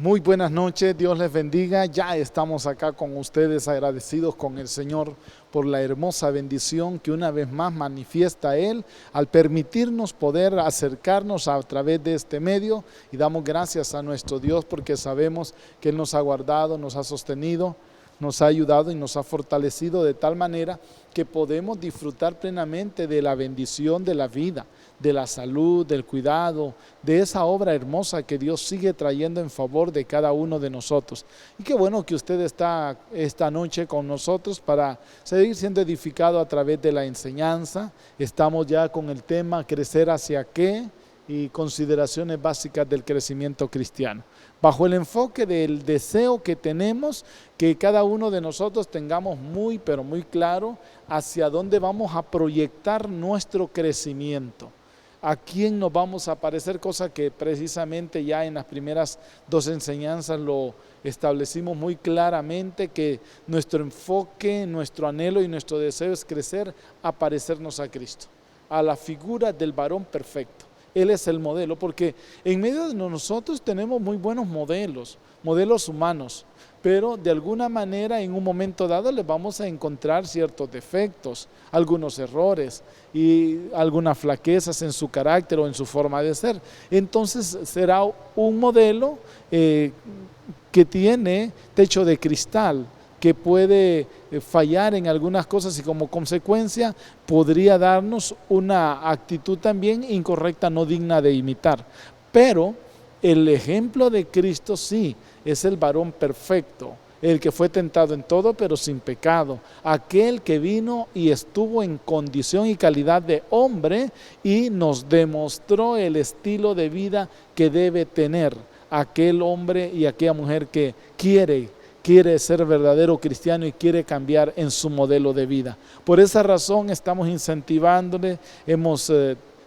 Muy buenas noches, Dios les bendiga. Ya estamos acá con ustedes agradecidos con el Señor por la hermosa bendición que una vez más manifiesta Él al permitirnos poder acercarnos a través de este medio, y damos gracias a nuestro Dios porque sabemos que Él nos ha guardado, nos ha sostenido, nos ha ayudado y nos ha fortalecido de tal manera que podemos disfrutar plenamente de la bendición de la vida, de la salud, del cuidado, de esa obra hermosa que Dios sigue trayendo en favor de cada uno de nosotros. Y qué bueno que usted está esta noche con nosotros para seguir siendo edificado a través de la enseñanza. Estamos ya con el tema ¿crecer hacia qué? Y consideraciones básicas del crecimiento cristiano, bajo el enfoque del deseo que tenemos que cada uno de nosotros tengamos muy pero muy claro hacia dónde vamos a proyectar nuestro crecimiento, a quién nos vamos a parecer, cosa que precisamente ya en las primeras dos enseñanzas lo establecimos muy claramente, que nuestro enfoque, nuestro anhelo y nuestro deseo es crecer a parecernos a Cristo, a la figura del varón perfecto. Él es el modelo, porque en medio de nosotros tenemos muy buenos modelos humanos, pero de alguna manera en un momento dado les vamos a encontrar ciertos defectos, algunos errores y algunas flaquezas en su carácter o en su forma de ser. Entonces será un modelo que tiene techo de cristal, que puede fallar en algunas cosas y como consecuencia podría darnos una actitud también incorrecta, no digna de imitar. Pero el ejemplo de Cristo sí es el varón perfecto, el que fue tentado en todo pero sin pecado, aquel que vino y estuvo en condición y calidad de hombre y nos demostró el estilo de vida que debe tener aquel hombre y aquella mujer que quiere ser verdadero cristiano y quiere cambiar en su modelo de vida. Por esa razón estamos incentivándole, hemos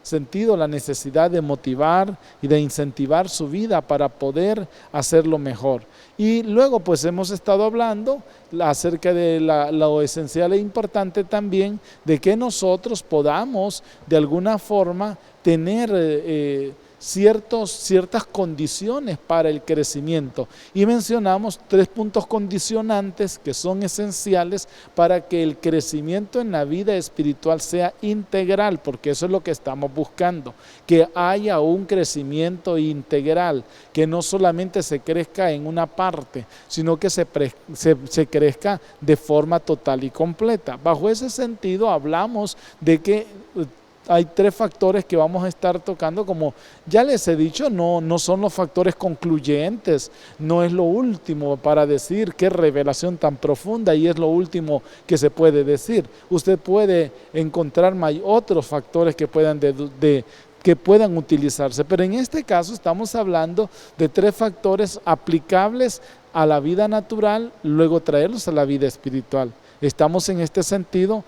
sentido la necesidad de motivar y de incentivar su vida para poder hacerlo mejor. Y luego pues hemos estado hablando acerca de lo esencial e importante también de que nosotros podamos de alguna forma tener ciertas condiciones para el crecimiento, y mencionamos 3 puntos condicionantes que son esenciales para que el crecimiento en la vida espiritual sea integral, porque eso es lo que estamos buscando, que haya un crecimiento integral, que no solamente se crezca en una parte, sino que se crezca de forma total y completa. Bajo ese sentido hablamos de que hay 3 factores que vamos a estar tocando, como ya les he dicho, no son los factores concluyentes, no es lo último para decir qué revelación tan profunda y es lo último que se puede decir. Usted puede encontrar otros factores que puedan utilizarse, pero en este caso estamos hablando de 3 factores aplicables a la vida natural, luego traerlos a la vida espiritual. Estamos en este sentido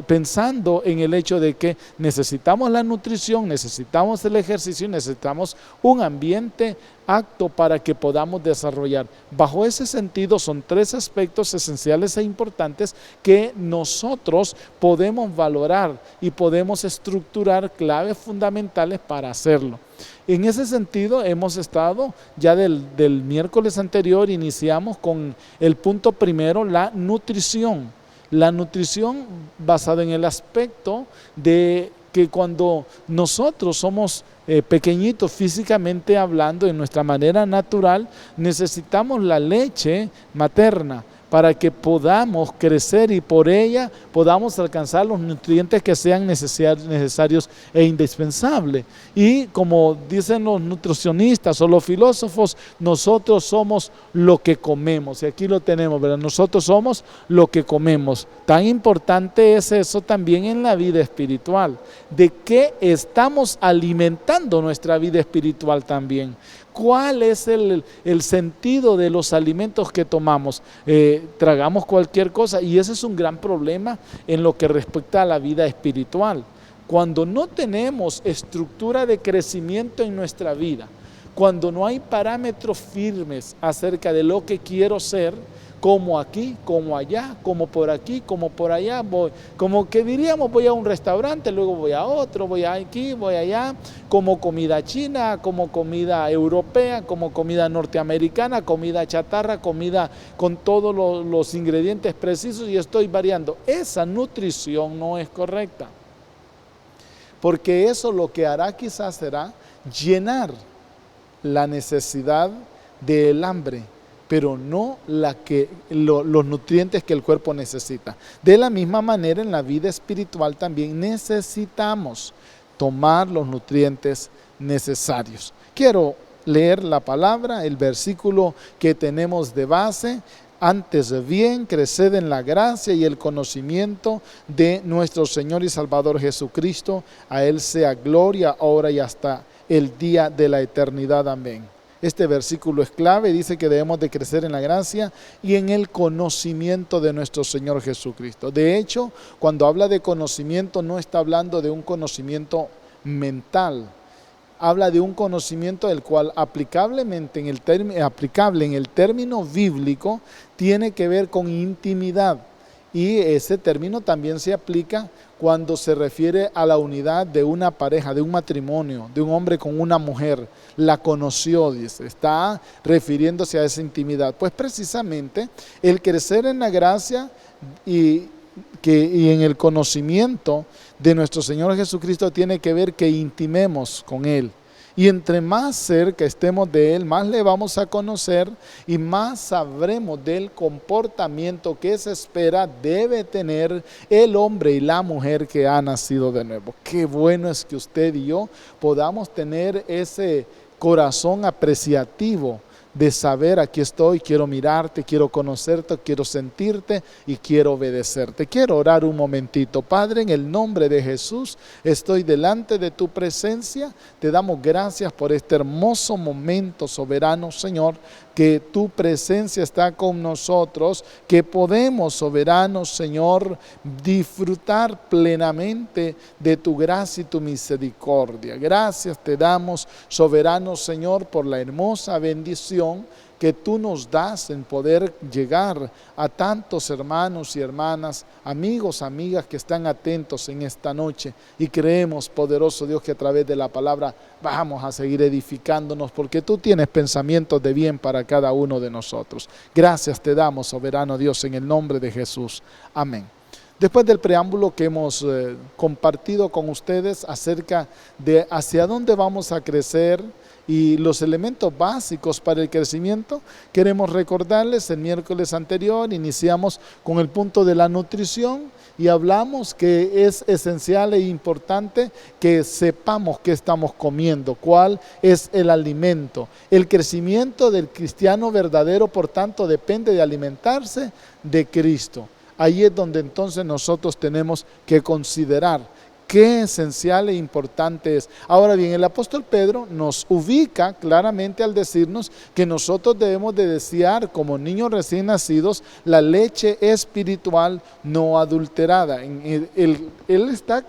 pensando en el hecho de que necesitamos la nutrición, necesitamos el ejercicio, necesitamos un ambiente apto para que podamos desarrollar. Bajo ese sentido son 3 aspectos esenciales e importantes que nosotros podemos valorar y podemos estructurar claves fundamentales para hacerlo. En ese sentido hemos estado ya del miércoles anterior, iniciamos con el punto primero, la nutrición. La nutrición basada en el aspecto de que cuando nosotros somos pequeñitos físicamente hablando, en nuestra manera natural, necesitamos la leche materna para que podamos crecer y por ella podamos alcanzar los nutrientes que sean necesarios e indispensables. Y como dicen los nutricionistas o los filósofos, nosotros somos lo que comemos. Y aquí lo tenemos, ¿verdad? Nosotros somos lo que comemos. Tan importante es eso también en la vida espiritual. ¿De qué estamos alimentando nuestra vida espiritual también? ¿Cuál es el sentido de los alimentos que tomamos? Tragamos cualquier cosa y ese es un gran problema en lo que respecta a la vida espiritual. Cuando no tenemos estructura de crecimiento en nuestra vida, cuando no hay parámetros firmes acerca de lo que quiero ser, como aquí, como allá, como por aquí, como por allá, voy, como que diríamos voy a un restaurante, luego voy a otro, voy aquí, voy allá, como comida china, como comida europea, como comida norteamericana, comida chatarra, comida con todos los ingredientes precisos y estoy variando. Esa nutrición no es correcta, porque eso lo que hará quizás será llenar la necesidad del hambre, pero no los nutrientes que el cuerpo necesita. De la misma manera, en la vida espiritual también necesitamos tomar los nutrientes necesarios. Quiero leer la palabra, el versículo que tenemos de base. Antes bien, creced en la gracia y el conocimiento de nuestro Señor y Salvador Jesucristo. A Él sea gloria, ahora y hasta el día de la eternidad. Amén. Este versículo es clave, dice que debemos de crecer en la gracia y en el conocimiento de nuestro Señor Jesucristo. De hecho, cuando habla de conocimiento, no está hablando de un conocimiento mental. Habla de un conocimiento del cual aplicable en el término bíblico tiene que ver con intimidad. Y ese término también se aplica cuando se refiere a la unidad de una pareja, de un matrimonio, de un hombre con una mujer. La conoció, dice, está refiriéndose a esa intimidad. Pues precisamente el crecer en la gracia y en el conocimiento de nuestro Señor Jesucristo tiene que ver que intimemos con Él. Y entre más cerca estemos de Él, más le vamos a conocer y más sabremos del comportamiento que se espera debe tener el hombre y la mujer que ha nacido de nuevo. Qué bueno es que usted y yo podamos tener ese corazón apreciativo de saber, aquí estoy, quiero mirarte, quiero conocerte, quiero sentirte y quiero obedecerte. Quiero orar un momentito. Padre, en el nombre de Jesús, estoy delante de tu presencia. Te damos gracias por este hermoso momento, soberano Señor, que tu presencia está con nosotros, que podemos, soberano Señor, disfrutar plenamente de tu gracia y tu misericordia. Gracias te damos, soberano Señor, por la hermosa bendición que tú nos das en poder llegar a tantos hermanos y hermanas, amigos, amigas que están atentos en esta noche y creemos, poderoso Dios, que a través de la palabra vamos a seguir edificándonos porque tú tienes pensamientos de bien para cada uno de nosotros. Gracias te damos, soberano Dios, en el nombre de Jesús. Amén. Después del preámbulo que hemos compartido con ustedes acerca de hacia dónde vamos a crecer y los elementos básicos para el crecimiento, queremos recordarles, el miércoles anterior iniciamos con el punto de la nutrición y hablamos que es esencial e importante que sepamos qué estamos comiendo, cuál es el alimento. El crecimiento del cristiano verdadero, por tanto, depende de alimentarse de Cristo. Ahí es donde entonces nosotros tenemos que considerar qué esencial e importante es. Ahora bien, el apóstol Pedro nos ubica claramente al decirnos que nosotros debemos de desear como niños recién nacidos la leche espiritual no adulterada. Él está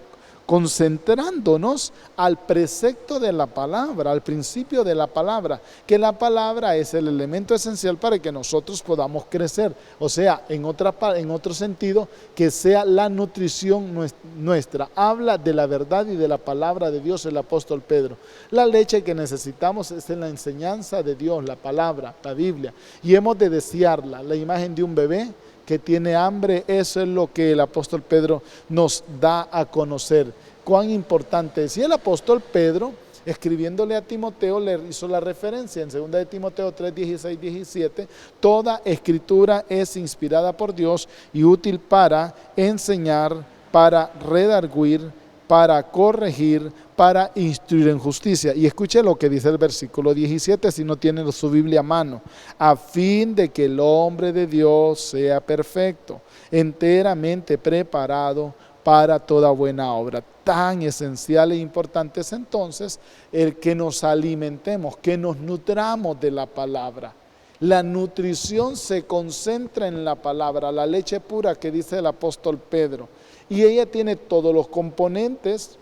concentrándonos al precepto de la palabra, al principio de la palabra, que la palabra es el elemento esencial para que nosotros podamos crecer. O sea, en otro sentido, que sea la nutrición nuestra. Habla de la verdad y de la palabra de Dios el apóstol Pedro. La leche que necesitamos es en la enseñanza de Dios, la palabra, la Biblia, y hemos de desearla. La imagen de un bebé que tiene hambre, eso es lo que el apóstol Pedro nos da a conocer. Cuán importante es. Y el apóstol Pedro, escribiéndole a Timoteo, le hizo la referencia en 2 de Timoteo 3, 16, 17, toda escritura es inspirada por Dios y útil para enseñar, para redarguir, para corregir, para instruir en justicia. Y escuche lo que dice el versículo 17, si no tiene su Biblia a mano, a fin de que el hombre de Dios sea perfecto, enteramente preparado para toda buena obra. Tan esencial e importante es entonces el que nos alimentemos, que nos nutramos de la palabra. La nutrición se concentra en la palabra, la leche pura que dice el apóstol Pedro. Y ella tiene todos los componentes,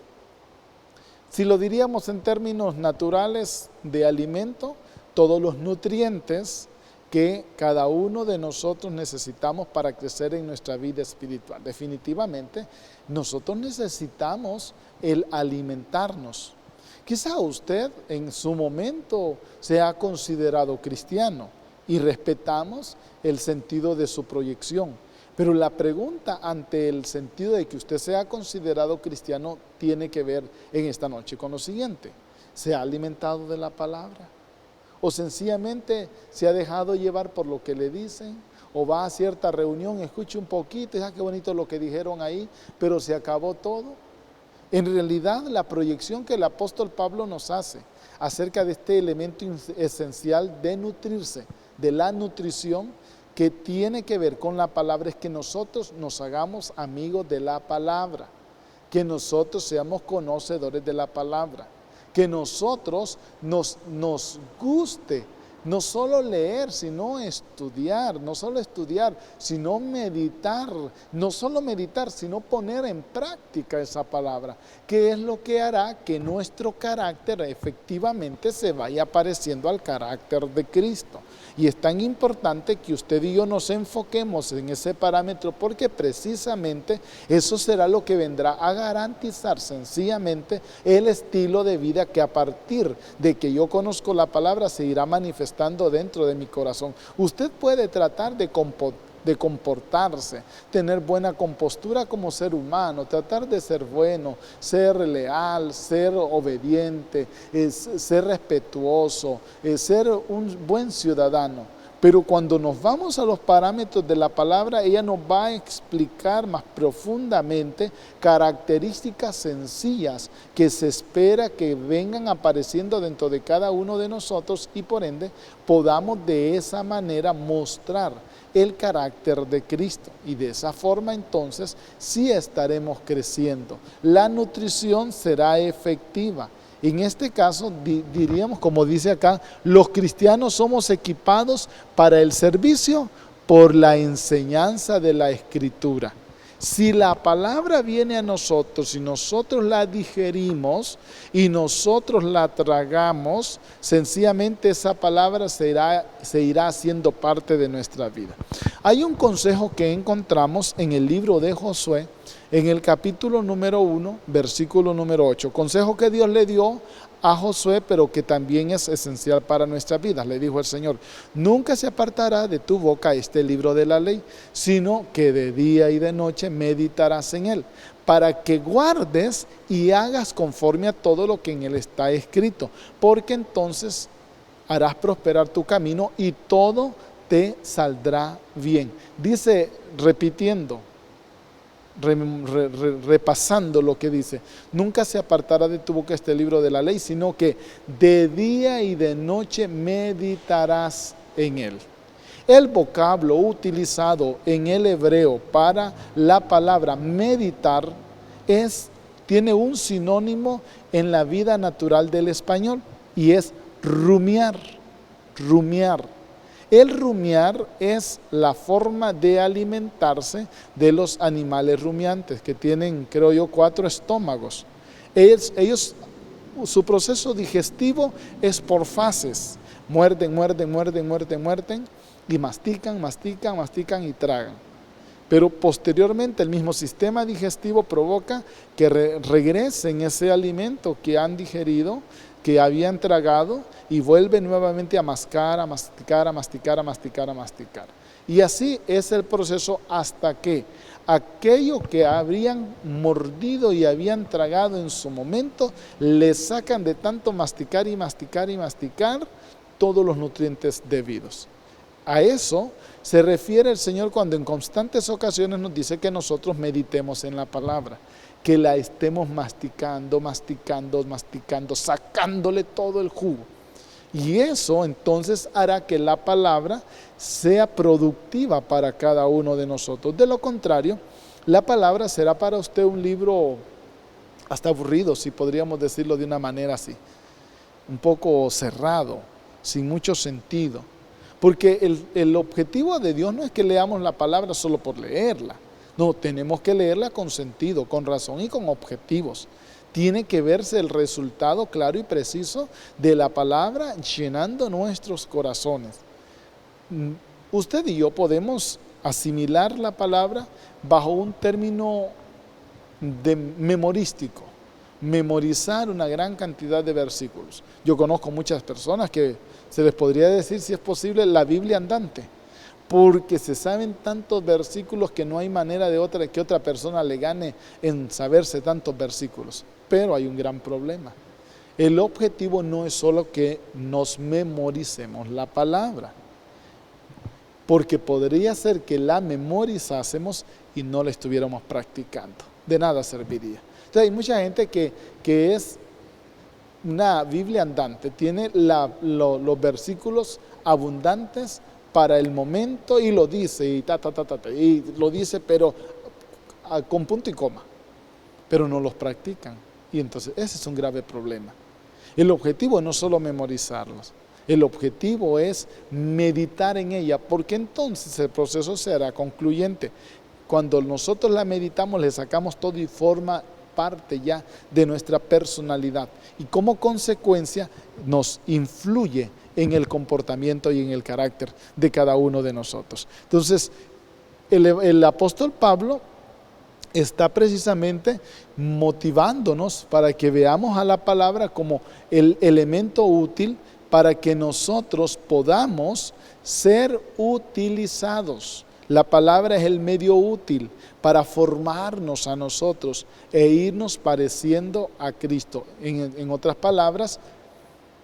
si lo diríamos en términos naturales de alimento, todos los nutrientes que cada uno de nosotros necesitamos para crecer en nuestra vida espiritual. Definitivamente, nosotros necesitamos el alimentarnos. Quizá usted en su momento se ha considerado cristiano y respetamos el sentido de su proyección. Pero la pregunta ante el sentido de que usted sea considerado cristiano tiene que ver en esta noche con lo siguiente: ¿se ha alimentado de la palabra? ¿O sencillamente se ha dejado llevar por lo que le dicen? ¿O va a cierta reunión, escucha un poquito, qué bonito lo que dijeron ahí, pero se acabó todo? En realidad, la proyección que el apóstol Pablo nos hace acerca de este elemento esencial de nutrirse, de la nutrición, que tiene que ver con la palabra, es que nosotros nos hagamos amigos de la palabra, que nosotros seamos conocedores de la palabra, que nosotros nos guste no solo leer, sino estudiar, no solo estudiar, sino meditar, no solo meditar, sino poner en práctica esa palabra, que es lo que hará que nuestro carácter efectivamente se vaya pareciendo al carácter de Cristo. Y es tan importante que usted y yo nos enfoquemos en ese parámetro, porque precisamente eso será lo que vendrá a garantizar sencillamente el estilo de vida que a partir de que yo conozco la palabra se irá manifestando dentro de mi corazón. Usted puede tratar de comportarse, tener buena compostura como ser humano, tratar de ser bueno, ser leal, ser obediente, ser respetuoso, ser un buen ciudadano. Pero cuando nos vamos a los parámetros de la palabra, ella nos va a explicar más profundamente características sencillas que se espera que vengan apareciendo dentro de cada uno de nosotros y por ende podamos de esa manera mostrar el carácter de Cristo, y de esa forma entonces sí estaremos creciendo. La nutrición será efectiva. En este caso diríamos, como dice acá, los cristianos somos equipados para el servicio por la enseñanza de la Escritura. Si la palabra viene a nosotros y nosotros la digerimos y nosotros la tragamos, sencillamente esa palabra se irá haciendo parte de nuestra vida. Hay un consejo que encontramos en el libro de Josué, en el capítulo número 1, versículo número 8. Consejo que Dios le dio a Josué, pero que también es esencial para nuestras vidas. Le dijo el Señor: nunca se apartará de tu boca este libro de la ley, sino que de día y de noche meditarás en él, para que guardes y hagas conforme a todo lo que en él está escrito, porque entonces harás prosperar tu camino y todo te saldrá bien. Dice, repitiendo, repasando lo que dice: nunca se apartará de tu boca este libro de la ley, sino que de día y de noche meditarás en él. El vocablo utilizado en el hebreo para la palabra meditar tiene un sinónimo en la vida natural del español, y es rumiar. El rumiar es la forma de alimentarse de los animales rumiantes, que tienen, creo yo, 4 estómagos. Ellos, su proceso digestivo es por fases. Muerden y mastican y tragan. Pero posteriormente el mismo sistema digestivo provoca que regresen ese alimento que han digerido, que habían tragado, y vuelve nuevamente a masticar. Y así es el proceso hasta que aquello que habrían mordido y habían tragado en su momento, le sacan de tanto masticar todos los nutrientes debidos. A eso se refiere el Señor cuando en constantes ocasiones nos dice que nosotros meditemos en la palabra, que la estemos masticando, sacándole todo el jugo. Y eso entonces hará que la palabra sea productiva para cada uno de nosotros. De lo contrario, la palabra será para usted un libro hasta aburrido, si podríamos decirlo de una manera así, un poco cerrado, sin mucho sentido. Porque el objetivo de Dios no es que leamos la palabra solo por leerla. No, tenemos que leerla con sentido, con razón y con objetivos. Tiene que verse el resultado claro y preciso de la palabra llenando nuestros corazones. usted y yo podemos asimilar la palabra bajo un término de memorístico, memorizar una gran cantidad de versículos. Yo conozco muchas personas que se les podría decir, si es posible, la Biblia andante, porque se saben tantos versículos que no hay manera de que otra persona le gane en saberse tantos versículos. Pero hay un gran problema. El objetivo no es solo que nos memoricemos la palabra, porque podría ser que la memorizásemos y no la estuviéramos practicando. De nada serviría. Entonces hay mucha gente que es una Biblia andante, tiene los versículos abundantes para el momento y lo dice, y lo dice, pero con punto y coma, pero no los practican. Y entonces ese es un grave problema. El objetivo no es solo memorizarlos, el objetivo es meditar en ella, porque entonces el proceso será concluyente. Cuando nosotros la meditamos, le sacamos todo y forma parte ya de nuestra personalidad, y como consecuencia nos influye en el comportamiento y en el carácter de cada uno de nosotros. Entonces, el apóstol Pablo está precisamente motivándonos para que veamos a la palabra como el elemento útil para que nosotros podamos ser utilizados. La palabra es el medio útil para formarnos a nosotros e irnos pareciendo a Cristo. En otras palabras,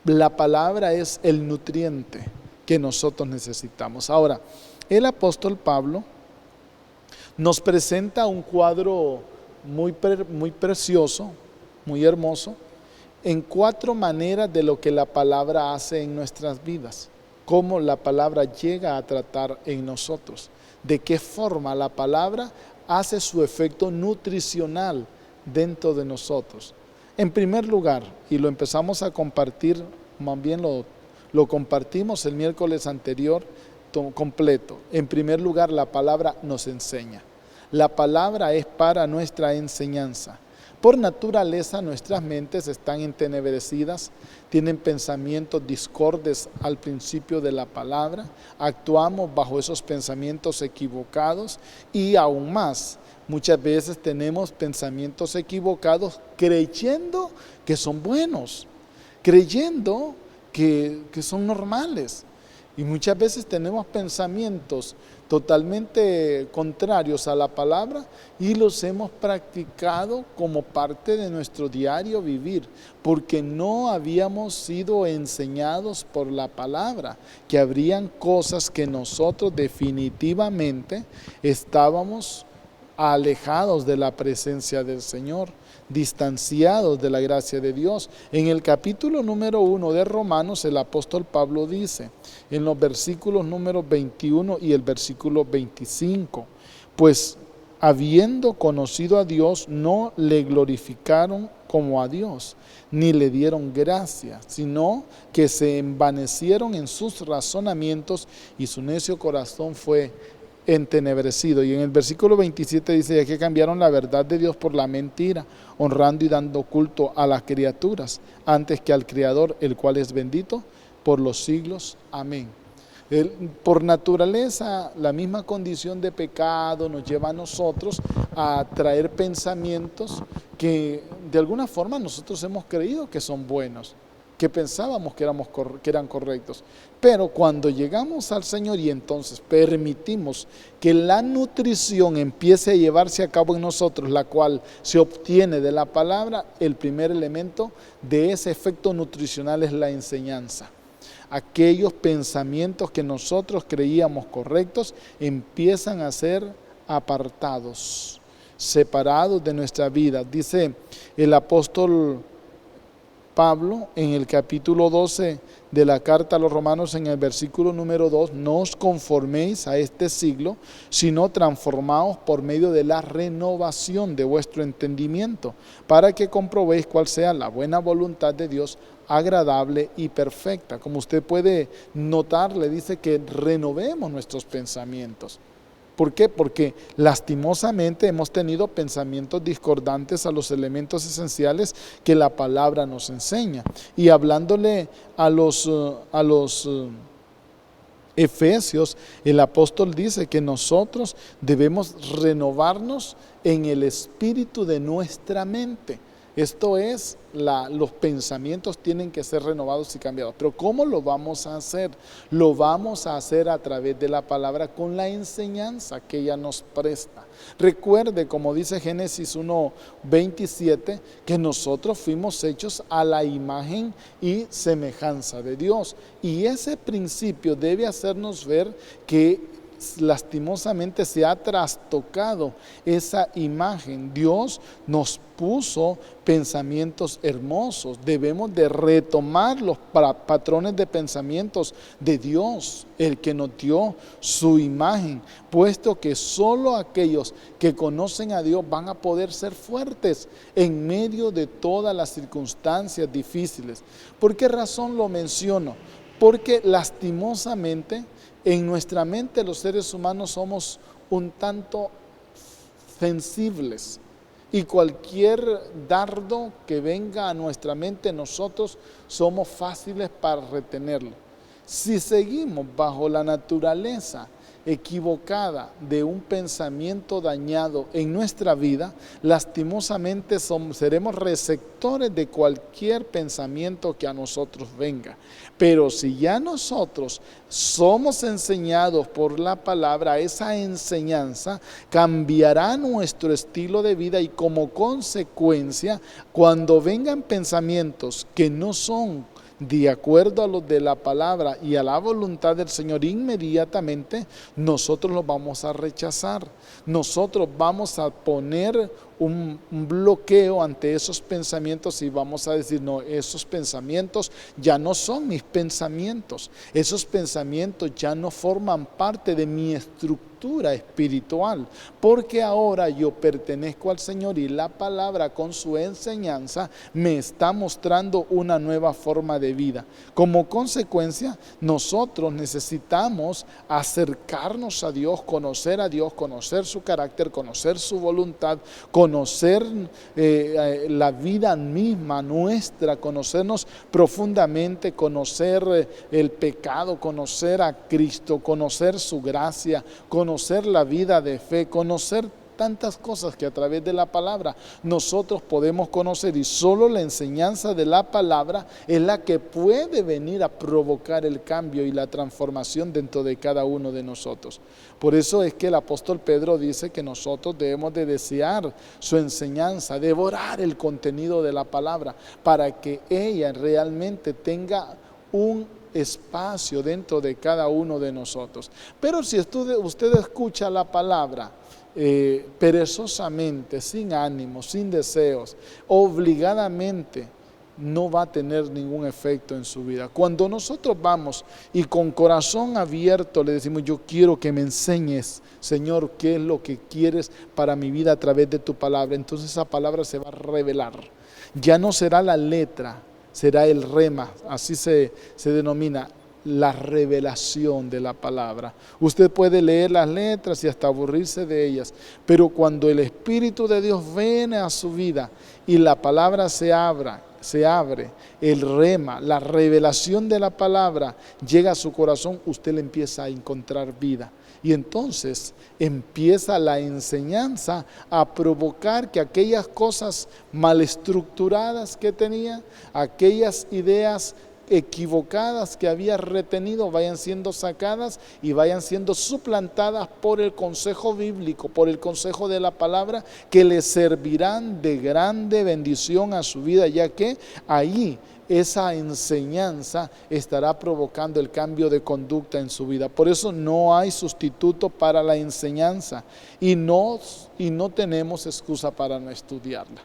la palabra es el nutriente que nosotros necesitamos. Ahora, el apóstol Pablo nos presenta un cuadro muy precioso, muy hermoso, en 4 maneras de lo que la palabra hace en nuestras vidas, cómo la palabra llega a tratar en nosotros, de qué forma la palabra hace su efecto nutricional dentro de nosotros. En primer lugar, y lo empezamos a compartir, más bien lo compartimos el miércoles anterior completo. En primer lugar, la palabra nos enseña. La palabra es para nuestra enseñanza. Por naturaleza nuestras mentes están entenebrecidas, tienen pensamientos discordes al principio de la palabra, actuamos bajo esos pensamientos equivocados y aún más, muchas veces tenemos pensamientos equivocados creyendo que son buenos, creyendo que son normales. Y muchas veces tenemos pensamientos totalmente contrarios a la palabra y los hemos practicado como parte de nuestro diario vivir, porque no habíamos sido enseñados por la palabra, que habrían cosas que nosotros definitivamente estábamos alejados de la presencia del Señor, distanciados de la gracia de Dios. En el capítulo número 1 de Romanos, el apóstol Pablo dice, en los versículos número 21 y el versículo 25, pues habiendo conocido a Dios, no le glorificaron como a Dios, ni le dieron gracia, sino que se envanecieron en sus razonamientos y su necio corazón fue entenebrecido. Y en el versículo 27 dice, ya que cambiaron la verdad de Dios por la mentira, honrando y dando culto a las criaturas, antes que al Creador, el cual es bendito por los siglos. Amén. Por naturaleza, la misma condición de pecado nos lleva a nosotros a traer pensamientos que de alguna forma nosotros hemos creído que son buenos, que pensábamos que eran correctos. Pero cuando llegamos al Señor y entonces permitimos que la nutrición empiece a llevarse a cabo en nosotros, la cual se obtiene de la palabra, el primer elemento de ese efecto nutricional es la enseñanza. Aquellos pensamientos que nosotros creíamos correctos empiezan a ser apartados, separados de nuestra vida. Dice el apóstol Pablo en el capítulo 12 de la carta a los Romanos, en el versículo número 2, no os conforméis a este siglo, sino transformaos por medio de la renovación de vuestro entendimiento, para que comprobéis cuál sea la buena voluntad de Dios, agradable y perfecta. Como usted puede notar, le dice que renovemos nuestros pensamientos. ¿Por qué? Porque lastimosamente hemos tenido pensamientos discordantes a los elementos esenciales que la palabra nos enseña. Y hablándole a los Efesios, el apóstol dice que nosotros debemos renovarnos en el espíritu de nuestra mente. Esto es, los pensamientos tienen que ser renovados y cambiados. Pero ¿cómo lo vamos a hacer? Lo vamos a hacer a través de la palabra, con la enseñanza que ella nos presta. Recuerde, como dice Génesis 1:27, que nosotros fuimos hechos a la imagen y semejanza de Dios. Y ese principio debe hacernos ver que lastimosamente se ha trastocado esa imagen. Dios nos puso pensamientos hermosos. Debemos de retomar los patrones de pensamientos de Dios, el que nos dio su imagen, puesto que solo aquellos que conocen a Dios van a poder ser fuertes en medio de todas las circunstancias difíciles. ¿Por qué razón lo menciono? Porque lastimosamente en nuestra mente los seres humanos somos un tanto sensibles, y cualquier dardo que venga a nuestra mente, nosotros somos fáciles para retenerlo. Si seguimos bajo la naturaleza equivocada de un pensamiento dañado en nuestra vida, lastimosamente seremos receptores de cualquier pensamiento que a nosotros venga. Pero si ya nosotros somos enseñados por la palabra, esa enseñanza cambiará nuestro estilo de vida, y como consecuencia, cuando vengan pensamientos que no son de acuerdo a los de la palabra y a la voluntad del Señor, inmediatamente nosotros los vamos a rechazar. Nosotros vamos a poner un bloqueo ante esos pensamientos y vamos a decir: no, esos pensamientos ya no son mis pensamientos, esos pensamientos ya no forman parte de mi estructura espiritual, porque ahora yo pertenezco al Señor y la palabra con su enseñanza me está mostrando una nueva forma de vida. Como consecuencia, nosotros necesitamos acercarnos a Dios, conocer su carácter, conocer su voluntad, conocer la vida misma nuestra, conocernos profundamente, conocer el pecado, conocer a Cristo, conocer su gracia, conocer la vida de fe, conocer tantas cosas que a través de la palabra nosotros podemos conocer, y solo la enseñanza de la palabra es la que puede venir a provocar el cambio y la transformación dentro de cada uno de nosotros. Por eso es que el apóstol Pedro dice que nosotros debemos de desear su enseñanza, devorar el contenido de la palabra, para que ella realmente tenga un espacio dentro de cada uno de nosotros. Pero si usted escucha la palabra perezosamente, sin ánimo, sin deseos, obligadamente, no va a tener ningún efecto en su vida. Cuando nosotros vamos y con corazón abierto le decimos: yo quiero que me enseñes, Señor, qué es lo que quieres para mi vida a través de tu palabra, entonces esa palabra se va a revelar. Ya no será la letra, será el rema, así se denomina, la revelación de la palabra. Usted puede leer las letras y hasta aburrirse de ellas, pero cuando el Espíritu de Dios viene a su vida y la palabra se abre, el rema, la revelación de la palabra llega a su corazón, usted le empieza a encontrar vida. Y entonces empieza la enseñanza a provocar que aquellas cosas mal estructuradas que tenía, aquellas ideas equivocadas que había retenido, vayan siendo sacadas y vayan siendo suplantadas por el consejo bíblico, por el consejo de la palabra, que le servirán de grande bendición a su vida, ya que ahí esa enseñanza estará provocando el cambio de conducta en su vida. Por eso no hay sustituto para la enseñanza, y no tenemos excusa para no estudiarla.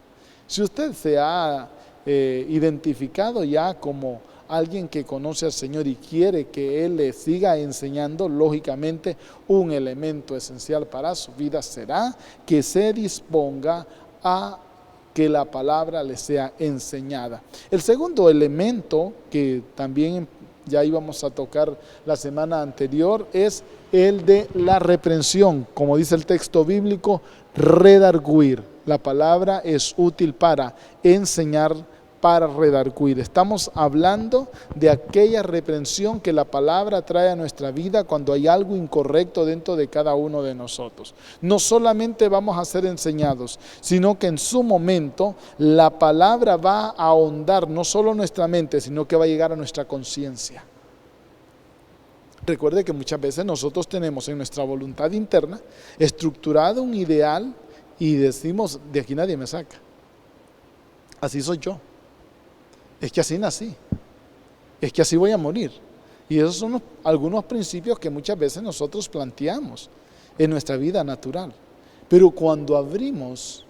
Si usted se ha identificado ya como alguien que conoce al Señor y quiere que Él le siga enseñando, lógicamente un elemento esencial para su vida será que se disponga a que la palabra le sea enseñada. El segundo elemento, que también ya íbamos a tocar la semana anterior, es el de la reprensión. Como dice el texto bíblico, redarguir. La palabra es útil para enseñar, para redarguir. Estamos hablando de aquella reprensión que la palabra trae a nuestra vida cuando hay algo incorrecto dentro de cada uno de nosotros. No solamente vamos a ser enseñados, sino que en su momento la palabra va a ahondar no solo nuestra mente, sino que va a llegar a nuestra conciencia. Recuerde que muchas veces nosotros tenemos en nuestra voluntad interna estructurado un ideal y decimos, de aquí nadie me saca. Así soy yo. Es que así nací. Es que así voy a morir. Y esos son algunos principios que muchas veces nosotros planteamos en nuestra vida natural. Pero cuando abrimos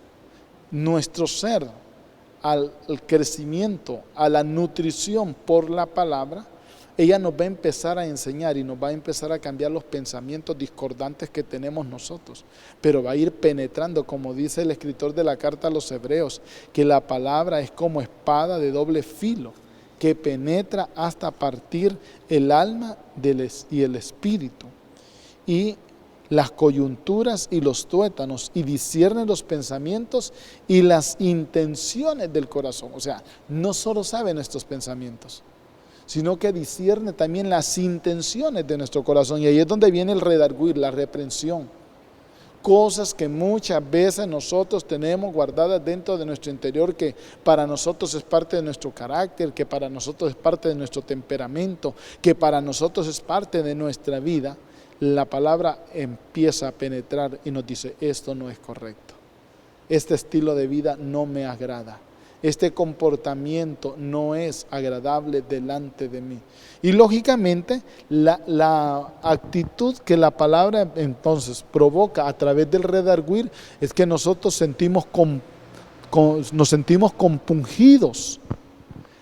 nuestro ser al crecimiento, a la nutrición por la palabra, ella nos va a empezar a enseñar y nos va a empezar a cambiar los pensamientos discordantes que tenemos nosotros, pero va a ir penetrando, como dice el escritor de la carta a los Hebreos, que la palabra es como espada de doble filo, que penetra hasta partir el alma y el espíritu, y las coyunturas y los tuétanos, y discierne los pensamientos y las intenciones del corazón. O sea, no solo sabe nuestros pensamientos, sino que discierne también las intenciones de nuestro corazón. Y ahí es donde viene el redarguir, la reprensión. Cosas que muchas veces nosotros tenemos guardadas dentro de nuestro interior, que para nosotros es parte de nuestro carácter, que para nosotros es parte de nuestro temperamento, que para nosotros es parte de nuestra vida. La palabra empieza a penetrar y nos dice, esto no es correcto. Este estilo de vida no me agrada. Este comportamiento no es agradable delante de mí. Y lógicamente la actitud que la palabra entonces provoca a través del redarguir es que nosotros nos sentimos compungidos,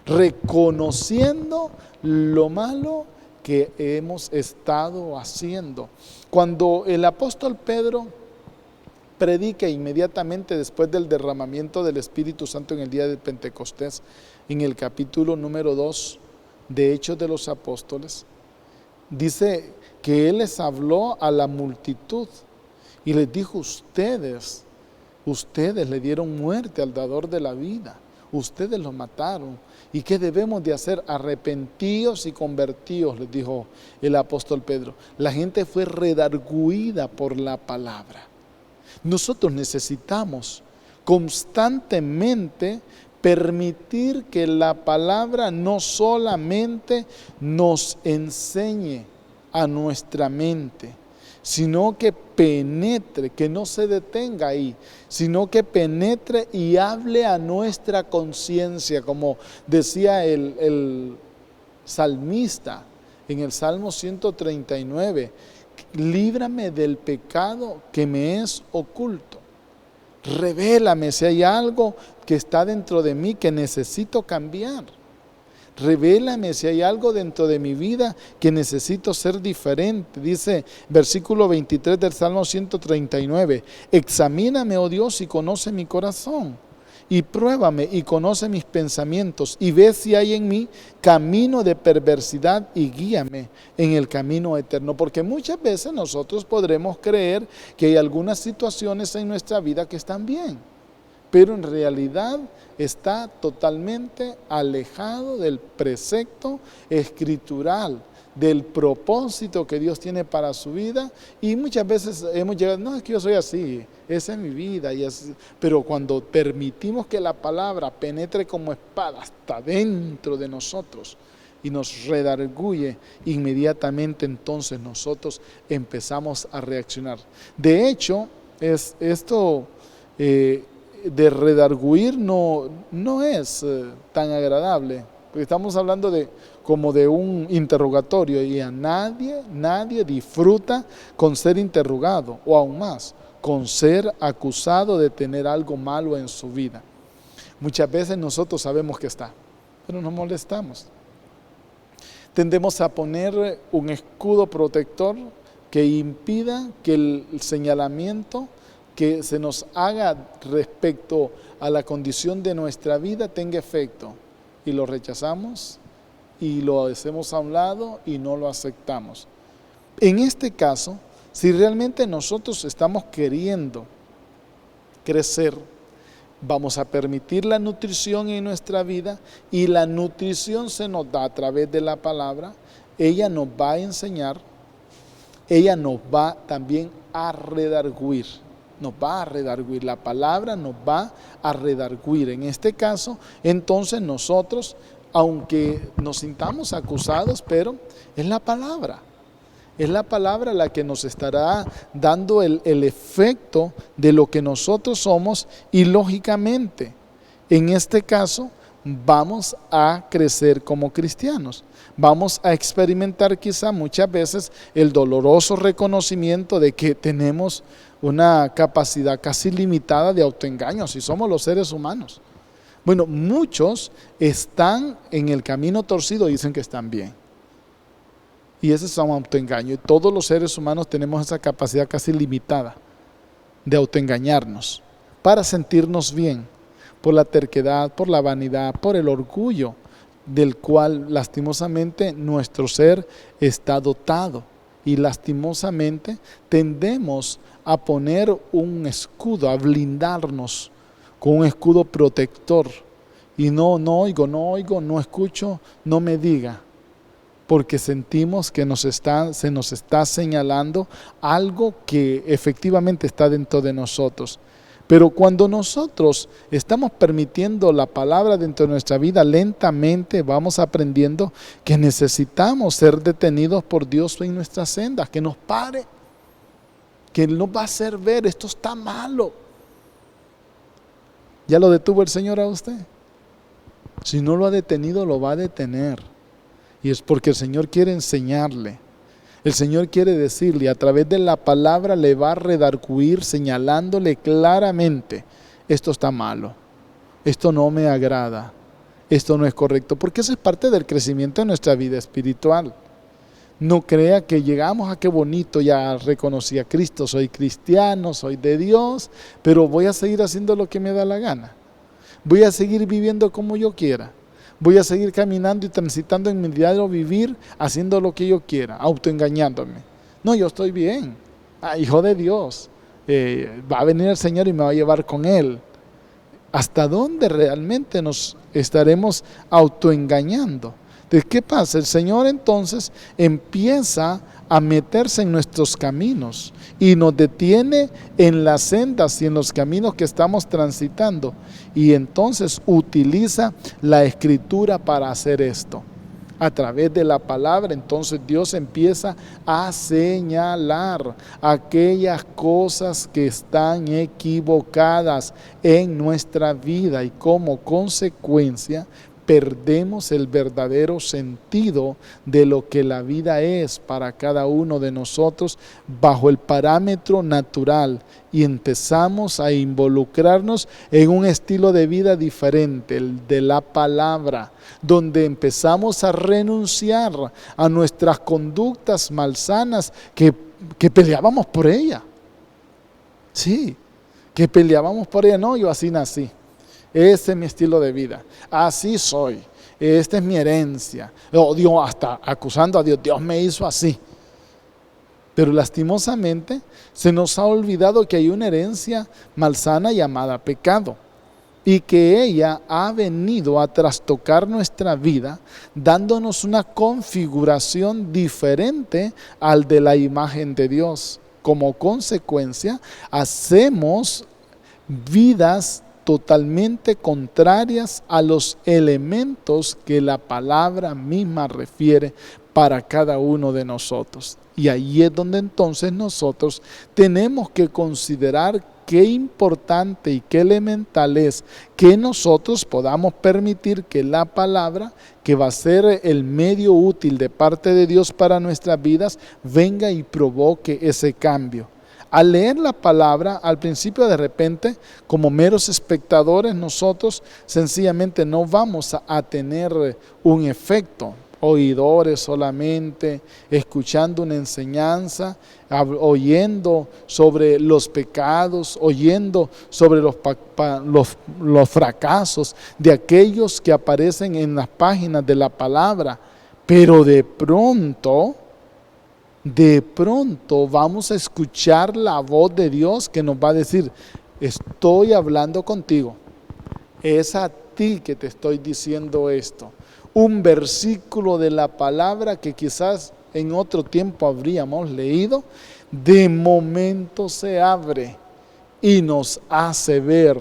reconociendo lo malo que hemos estado haciendo. Cuando el apóstol Pedro predica inmediatamente después del derramamiento del Espíritu Santo en el día de Pentecostés, en el capítulo número 2 de Hechos de los Apóstoles, dice que él les habló a la multitud y les dijo, ustedes le dieron muerte al dador de la vida, ustedes lo mataron. ¿Y qué debemos de hacer? Arrepentíos y convertíos, les dijo el apóstol Pedro. La gente fue redarguida por la palabra. Nosotros necesitamos constantemente permitir que la palabra no solamente nos enseñe a nuestra mente, sino que penetre, que no se detenga ahí, sino que penetre y hable a nuestra conciencia, como decía el salmista en el Salmo 139, líbrame del pecado que me es oculto. Revélame si hay algo que está dentro de mí que necesito cambiar. Revélame si hay algo dentro de mi vida que necesito ser diferente. Dice versículo 23 del Salmo 139, examíname, oh Dios, y conoce mi corazón, y pruébame y conoce mis pensamientos, y ve si hay en mí camino de perversidad, y guíame en el camino eterno. Porque muchas veces nosotros podremos creer que hay algunas situaciones en nuestra vida que están bien, pero en realidad está totalmente alejado del precepto escritural, del propósito que Dios tiene para su vida. Y muchas veces hemos llegado, no, es que yo soy así, esa es mi vida, y así. Pero cuando permitimos que la palabra penetre como espada hasta dentro de nosotros y nos redarguye, inmediatamente entonces nosotros empezamos a reaccionar. De hecho, esto de redarguir no es tan agradable, porque estamos hablando como de un interrogatorio, y a nadie disfruta con ser interrogado, o aún más, con ser acusado de tener algo malo en su vida. Muchas veces nosotros sabemos que está, pero nos molestamos. Tendemos a poner un escudo protector que impida que el señalamiento que se nos haga respecto a la condición de nuestra vida tenga efecto, y lo rechazamos y lo hacemos a un lado y no lo aceptamos. En este caso, si realmente nosotros estamos queriendo crecer, vamos a permitir la nutrición en nuestra vida, y la nutrición se nos da a través de la palabra. Ella nos va a enseñar, ella nos va también a redarguir. La palabra nos va a redarguir. En este caso, entonces nosotros, aunque nos sintamos acusados, pero es la palabra la que nos estará dando el efecto de lo que nosotros somos, y lógicamente, en este caso, vamos a crecer como cristianos. Vamos a experimentar quizá muchas veces el doloroso reconocimiento de que tenemos una capacidad casi limitada de autoengaño, si somos los seres humanos. Bueno, muchos están en el camino torcido y dicen que están bien. Y ese es un autoengaño. Y todos los seres humanos tenemos esa capacidad casi limitada de autoengañarnos para sentirnos bien, por la terquedad, por la vanidad, por el orgullo del cual lastimosamente nuestro ser está dotado. Y lastimosamente tendemos a poner un escudo, a blindarnos con un escudo protector. Y no oigo, no escucho, no me diga. Porque sentimos que se nos está señalando algo que efectivamente está dentro de nosotros. Pero cuando nosotros estamos permitiendo la palabra dentro de nuestra vida, lentamente vamos aprendiendo que necesitamos ser detenidos por Dios en nuestras sendas, que nos pare, que Él nos va a hacer ver, esto está malo. ¿Ya lo detuvo el Señor a usted? Si no lo ha detenido, lo va a detener. Y es porque el Señor quiere enseñarle. El Señor quiere decirle, a través de la palabra le va a redarguir, señalándole claramente, esto está malo, esto no me agrada, esto no es correcto, porque eso es parte del crecimiento de nuestra vida espiritual. No crea que llegamos a qué bonito, ya reconocí a Cristo, soy cristiano, soy de Dios, pero voy a seguir haciendo lo que me da la gana. Voy a seguir viviendo como yo quiera. Voy a seguir caminando y transitando en mi diario vivir, haciendo lo que yo quiera, autoengañándome. No, yo estoy bien. Hijo de Dios. Va a venir el Señor y me va a llevar con Él. ¿Hasta dónde realmente nos estaremos autoengañando? Entonces, ¿qué pasa? El Señor entonces empieza a meterse en nuestros caminos y nos detiene en las sendas y en los caminos que estamos transitando, y entonces utiliza la Escritura para hacer esto. A través de la palabra, entonces Dios empieza a señalar aquellas cosas que están equivocadas en nuestra vida, y como consecuencia perdemos el verdadero sentido de lo que la vida es para cada uno de nosotros bajo el parámetro natural, y empezamos a involucrarnos en un estilo de vida diferente, el de la palabra, donde empezamos a renunciar a nuestras conductas malsanas que peleábamos por ella. Sí, que peleábamos por ella. No, yo así nací. Este es mi estilo de vida, así soy, esta es mi herencia. Dios, hasta acusando a Dios, Dios me hizo así. Pero lastimosamente se nos ha olvidado que hay una herencia malsana llamada pecado, y que ella ha venido a trastocar nuestra vida, dándonos una configuración diferente al de la imagen de Dios. Como consecuencia, hacemos vidas totalmente contrarias a los elementos que la palabra misma refiere para cada uno de nosotros. Y ahí es donde entonces nosotros tenemos que considerar qué importante y qué elemental es que nosotros podamos permitir que la palabra, que va a ser el medio útil de parte de Dios para nuestras vidas, venga y provoque ese cambio. Al leer la palabra, al principio de repente, como meros espectadores, nosotros sencillamente no vamos a tener un efecto. Oidores solamente, escuchando una enseñanza, oyendo sobre los pecados, oyendo sobre los fracasos de aquellos que aparecen en las páginas de la palabra. Pero de pronto vamos a escuchar la voz de Dios que nos va a decir, estoy hablando contigo, Es a ti que te estoy diciendo esto. Un versículo de la palabra que quizás en otro tiempo habríamos leído, de momento se abre y nos hace ver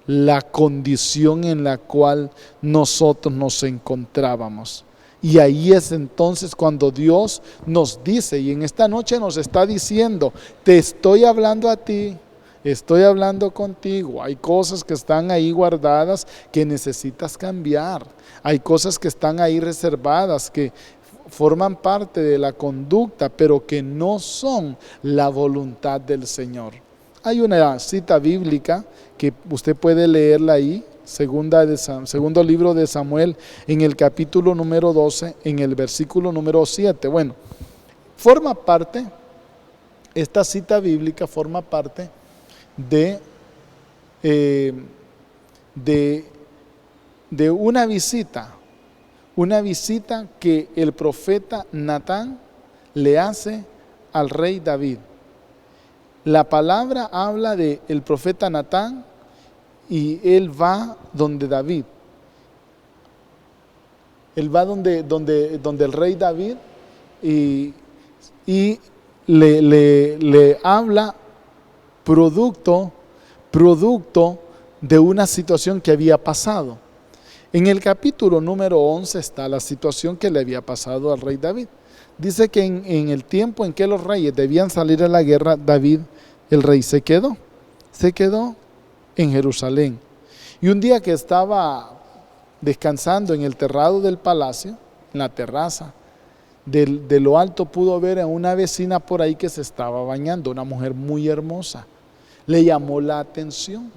la condición en la cual nosotros nos encontrábamos. Y ahí es entonces cuando Dios nos dice, y en esta noche nos está diciendo, te estoy hablando a ti, estoy hablando contigo. Hay cosas que están ahí guardadas que necesitas cambiar. Hay cosas que están ahí reservadas, que forman parte de la conducta, pero que no son la voluntad del Señor. Hay una cita bíblica que usted puede leerla ahí, segundo libro de Samuel, en el capítulo número 12, en el versículo número 7. Bueno, esta cita bíblica forma parte de una visita que el profeta Natán le hace al rey David. La palabra habla de el profeta Natán y él va donde David. Él va donde el rey David y le habla producto de una situación que había pasado. En el capítulo número 11 está la situación que le había pasado al rey David. Dice que en el tiempo en que los reyes debían salir a la guerra, David, el rey, se quedó en Jerusalén. Y un día que estaba descansando en el terrado del palacio, en la terraza, de lo alto pudo ver a una vecina por ahí que se estaba bañando, una mujer muy hermosa. Le llamó la atención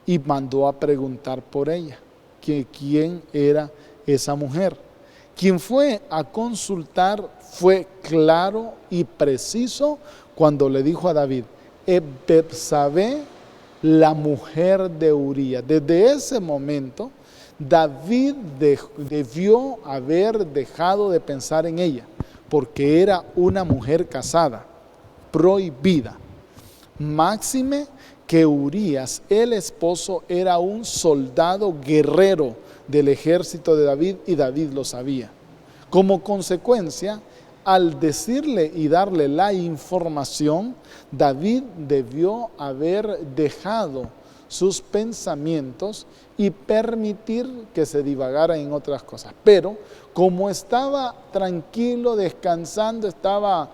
y mandó a preguntar por ella, que quién era esa mujer. Quien fue a consultar fue claro y preciso cuando le dijo a David, Betsabé, la mujer de Urías. Desde ese momento, David debió haber dejado de pensar en ella, porque era una mujer casada, prohibida. Máxime que Urías, el esposo, era un soldado guerrero del ejército de David y David lo sabía. Como consecuencia, al decirle y darle la información, David debió haber dejado sus pensamientos y permitir que se divagara en otras cosas. Pero como estaba tranquilo, descansando, estaba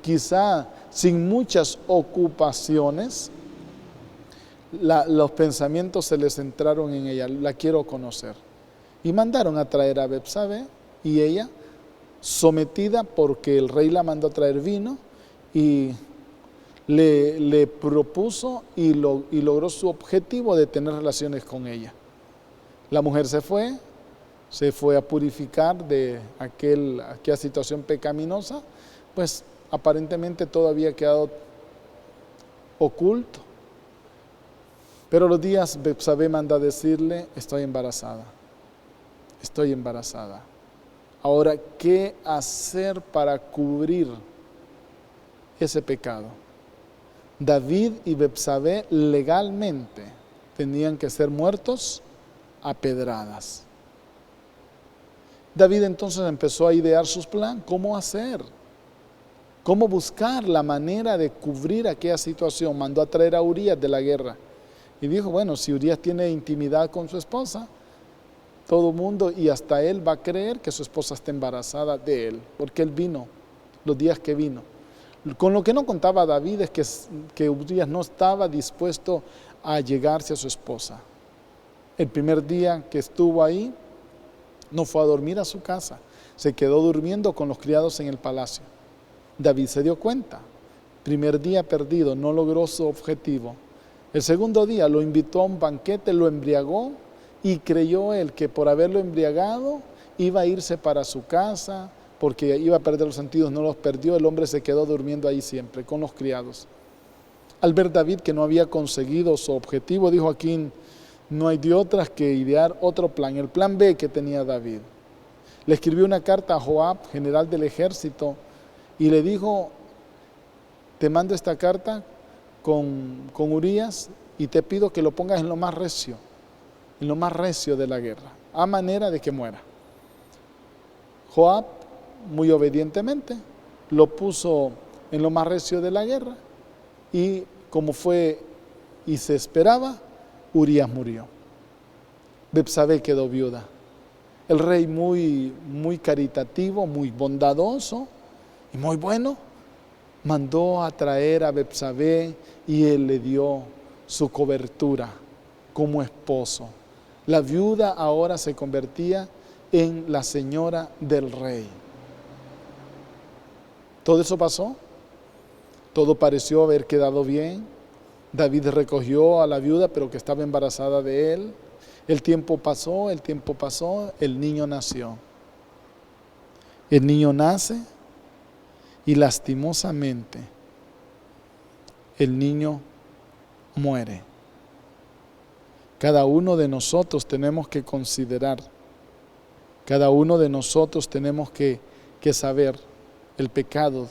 quizá sin muchas ocupaciones, los pensamientos se les entraron en ella, la quiero conocer. Y mandaron a traer a Betsabé y ella, sometida porque el rey la mandó a traer vino, y le propuso y logró su objetivo de tener relaciones con ella. La mujer se fue a purificar de aquella situación pecaminosa, pues aparentemente todo había quedado oculto. Pero los días Betsabé manda a decirle, estoy embarazada. Ahora, ¿qué hacer para cubrir ese pecado? David y Betsabé legalmente tenían que ser muertos a pedradas. David entonces empezó a idear sus planes, cómo hacer, cómo buscar la manera de cubrir aquella situación. Mandó a traer a Urías de la guerra y dijo, bueno, si Urías tiene intimidad con su esposa, todo el mundo y hasta él va a creer que su esposa está embarazada de él, porque él vino los días que vino. Con lo que no contaba David es que Urías no estaba dispuesto a llegarse a su esposa. El primer día que estuvo ahí, no fue a dormir a su casa, se quedó durmiendo con los criados en el palacio. David se dio cuenta, primer día perdido, no logró su objetivo. El segundo día lo invitó a un banquete, lo embriagó, y creyó él que por haberlo embriagado iba a irse para su casa, porque iba a perder los sentidos, no los perdió. El hombre se quedó durmiendo ahí siempre, con los criados. Al ver David que no había conseguido su objetivo, dijo, aquí no hay de otras que idear otro plan, el plan B que tenía David. Le escribió una carta a Joab, general del ejército, y le dijo, te mando esta carta con Urías y te pido que lo pongas en lo más recio de la guerra, a manera de que muera. Joab, muy obedientemente, lo puso en lo más recio de la guerra, y como fue y se esperaba, Urías murió. Betsabé quedó viuda. El rey muy caritativo, muy bondadoso y muy bueno, mandó a traer a Betsabé y él le dio su cobertura como esposo. La viuda ahora se convertía en la señora del rey. Todo eso pasó, todo pareció haber quedado bien. David recogió a la viuda, pero que estaba embarazada de él. El tiempo pasó, el niño nació. El niño nace y lastimosamente el niño muere. Cada uno de nosotros tenemos que considerar, cada uno de nosotros tenemos que saber, el pecado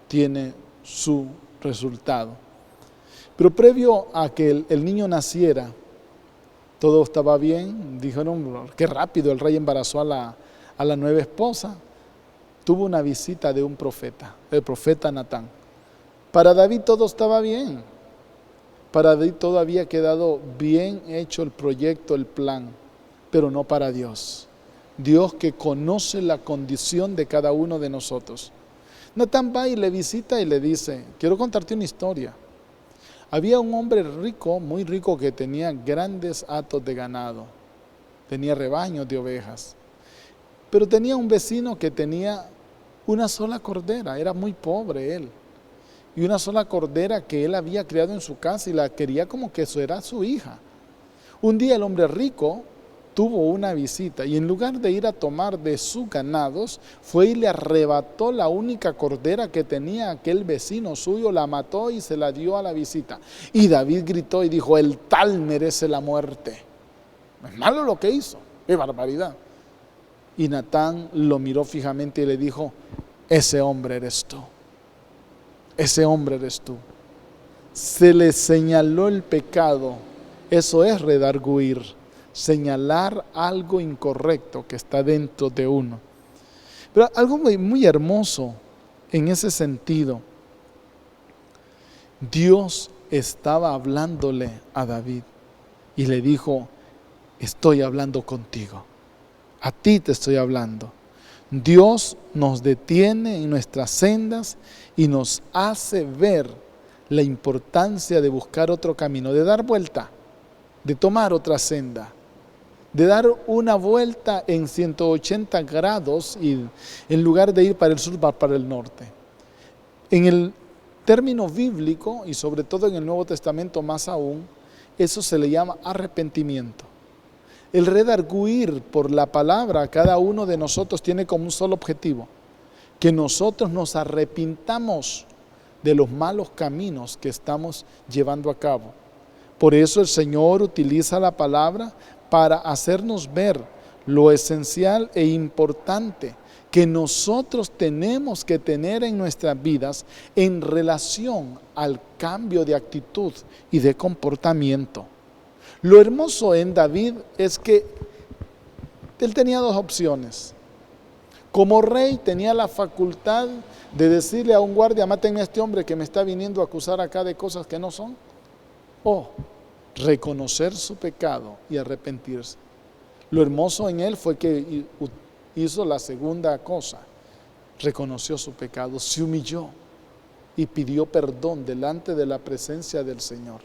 tiene su resultado. Pero previo a que el niño naciera, todo estaba bien. Dijeron, qué rápido, el rey embarazó a la nueva esposa. Tuvo una visita de un profeta, el profeta Natán. Para David todo estaba bien. Para David todo había quedado bien hecho el proyecto, el plan, pero no para Dios. Dios que conoce la condición de cada uno de nosotros. Natán va y le visita y le dice, quiero contarte una historia. Había un hombre rico, muy rico, que tenía grandes hatos de ganado, tenía rebaños de ovejas, pero tenía un vecino que tenía una sola cordera, era muy pobre él, y una sola cordera que él había criado en su casa y la quería como que eso era su hija. Un día el hombre rico tuvo una visita y en lugar de ir a tomar de sus ganados, fue y le arrebató la única cordera que tenía aquel vecino suyo, la mató y se la dio a la visita. Y David gritó y dijo, el tal merece la muerte. Es malo lo que hizo, qué barbaridad. Y Natán lo miró fijamente y le dijo, ese hombre eres tú, ese hombre eres tú. Se le señaló el pecado, eso es redarguir. Señalar algo incorrecto que está dentro de uno. Pero algo muy hermoso en ese sentido. Dios estaba hablándole a David y le dijo, estoy hablando contigo, a ti te estoy hablando. Dios nos detiene en nuestras sendas y nos hace ver la importancia de buscar otro camino, de dar vuelta, de tomar otra senda, de dar una vuelta en 180 grados y en lugar de ir para el sur, va para el norte. En el término bíblico y sobre todo en el Nuevo Testamento más aún, eso se le llama arrepentimiento. El redarguir por la palabra, cada uno de nosotros tiene como un solo objetivo, que nosotros nos arrepintamos de los malos caminos que estamos llevando a cabo. Por eso el Señor utiliza la palabra para hacernos ver lo esencial e importante que nosotros tenemos que tener en nuestras vidas en relación al cambio de actitud y de comportamiento. Lo hermoso en David es que él tenía dos opciones. Como rey tenía la facultad de decirle a un guardia, mátenme a este hombre que me está viniendo a acusar acá de cosas que no son, o reconocer su pecado y arrepentirse. Lo hermoso en él fue que hizo la segunda cosa, reconoció su pecado, se humilló y pidió perdón delante de la presencia del Señor.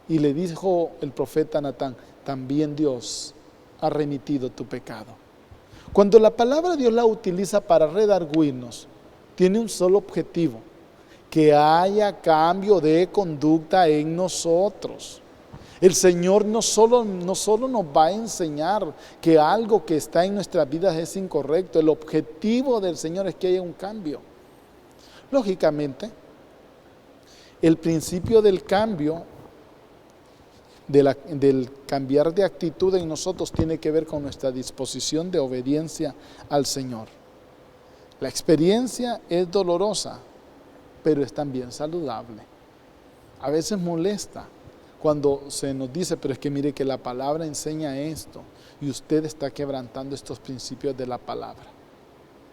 Y le dijo el profeta Natán, también Dios ha remitido tu pecado. Cuando la palabra Dios la utiliza para redarguirnos, tiene un solo objetivo, que haya cambio de conducta en nosotros. El Señor no solo nos va a enseñar que algo que está en nuestras vidas es incorrecto, el objetivo del Señor es que haya un cambio. Lógicamente, el principio del cambio, del cambiar de actitud en nosotros tiene que ver con nuestra disposición de obediencia al Señor. La experiencia es dolorosa, pero es también saludable. A veces molesta, cuando se nos dice, pero es que mire que la palabra enseña esto y usted está quebrantando estos principios de la palabra.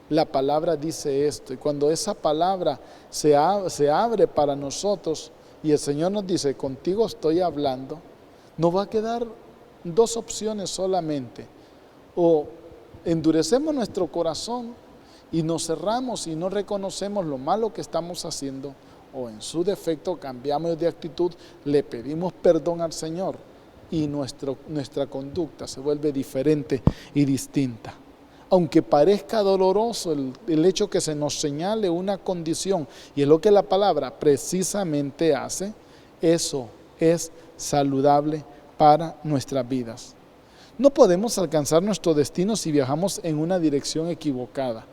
La palabra dice esto y cuando esa palabra se abre para nosotros y el Señor nos dice, contigo estoy hablando, nos va a quedar dos opciones solamente. O endurecemos nuestro corazón y nos cerramos y no reconocemos lo malo que estamos haciendo, o en su defecto cambiamos de actitud, le pedimos perdón al Señor y nuestra conducta se vuelve diferente y distinta. Aunque parezca doloroso el hecho que se nos señale una condición, y es lo que la palabra precisamente hace, eso es saludable para nuestras vidas. No podemos alcanzar nuestro destino si viajamos en una dirección equivocada.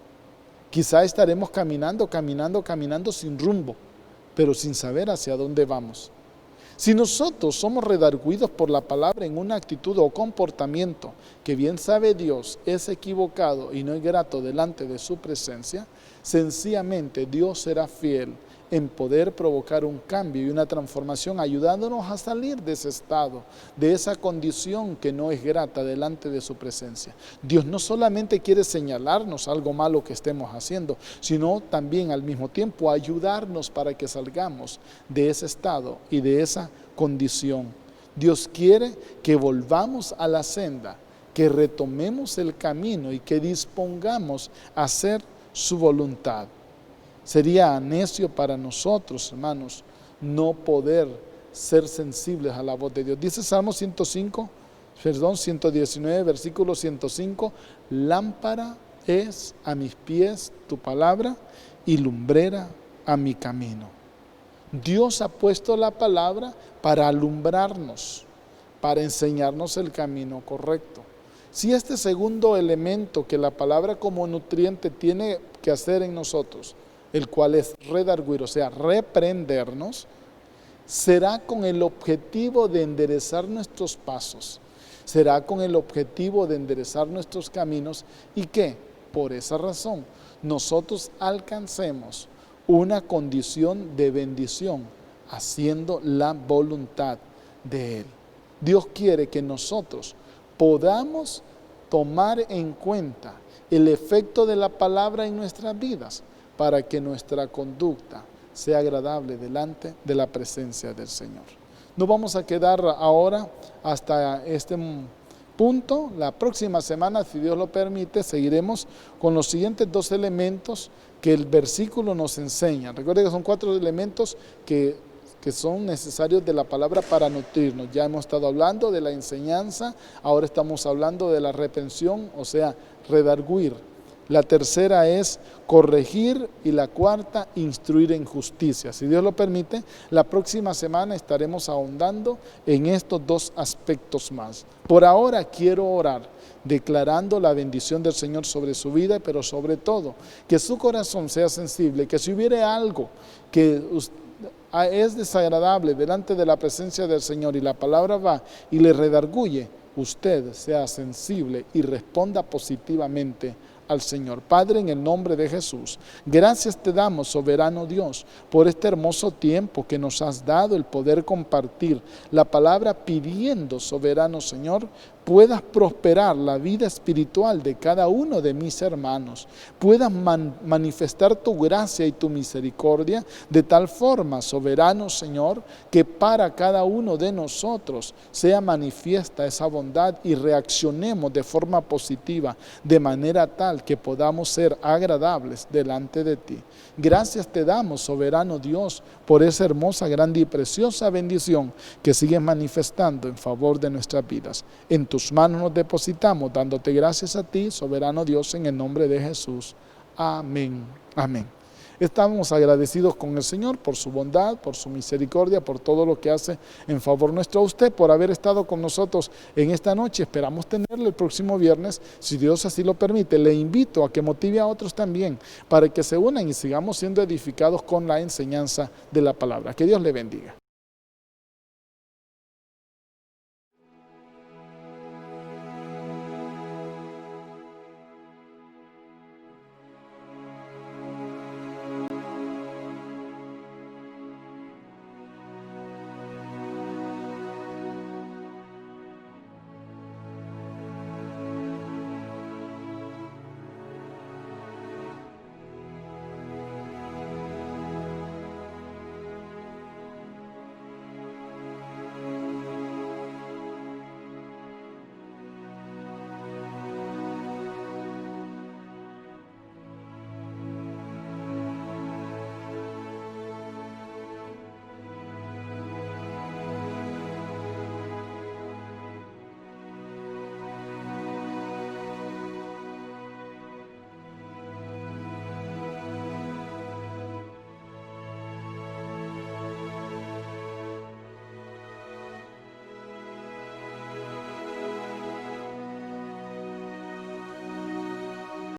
Quizá estaremos caminando sin rumbo, pero sin saber hacia dónde vamos. Si nosotros somos redarguidos por la palabra en una actitud o comportamiento que bien sabe Dios es equivocado y no es grato delante de su presencia, sencillamente Dios será fiel en poder provocar un cambio y una transformación, ayudándonos a salir de ese estado, de esa condición que no es grata delante de su presencia. Dios no solamente quiere señalarnos algo malo que estemos haciendo, sino también al mismo tiempo ayudarnos para que salgamos de ese estado y de esa condición. Dios quiere que volvamos a la senda, que retomemos el camino y que dispongamos a hacer su voluntad. Sería necio para nosotros, hermanos, no poder ser sensibles a la voz de Dios. Dice Salmo 119, versículo 105, lámpara es a mis pies tu palabra y lumbrera a mi camino. Dios ha puesto la palabra para alumbrarnos, para enseñarnos el camino correcto. Si este segundo elemento que la palabra como nutriente tiene que hacer en nosotros, el cual es redarguir, o sea, reprendernos, será con el objetivo de enderezar nuestros pasos, será con el objetivo de enderezar nuestros caminos y que, por esa razón, nosotros alcancemos una condición de bendición, haciendo la voluntad de Él. Dios quiere que nosotros podamos tomar en cuenta el efecto de la palabra en nuestras vidas, para que nuestra conducta sea agradable delante de la presencia del Señor. Nos vamos a quedar ahora hasta este punto. La próxima semana, si Dios lo permite, seguiremos con los siguientes dos elementos que el versículo nos enseña. Recuerden que son 4 elementos que son necesarios de la palabra para nutrirnos. Ya hemos estado hablando de la enseñanza, ahora estamos hablando de la reprensión, o sea, redarguir. La tercera es corregir y la cuarta, instruir en justicia. Si Dios lo permite, la próxima semana estaremos ahondando en estos 2 aspectos más. Por ahora quiero orar, declarando la bendición del Señor sobre su vida, pero sobre todo, que su corazón sea sensible, que si hubiere algo que es desagradable delante de la presencia del Señor y la palabra va y le redarguye, usted sea sensible y responda positivamente al Señor. Padre, en el nombre de Jesús, gracias te damos, soberano Dios, por este hermoso tiempo que nos has dado, el poder compartir la palabra, pidiendo, soberano Señor, puedas prosperar la vida espiritual de cada uno de mis hermanos, puedas manifestar tu gracia y tu misericordia de tal forma, soberano Señor, que para cada uno de nosotros sea manifiesta esa bondad y reaccionemos de forma positiva, de manera tal que podamos ser agradables delante de ti. Gracias te damos, soberano Dios, por esa hermosa, grande y preciosa bendición que sigues manifestando en favor de nuestras vidas. En tus manos nos depositamos, dándote gracias a ti, soberano Dios, en el nombre de Jesús. Amén. Amén. Estamos agradecidos con el Señor por su bondad, por su misericordia, por todo lo que hace en favor nuestro, a usted, por haber estado con nosotros en esta noche. Esperamos tenerlo el próximo viernes, si Dios así lo permite. Le invito a que motive a otros también, para que se unan y sigamos siendo edificados con la enseñanza de la palabra. Que Dios le bendiga.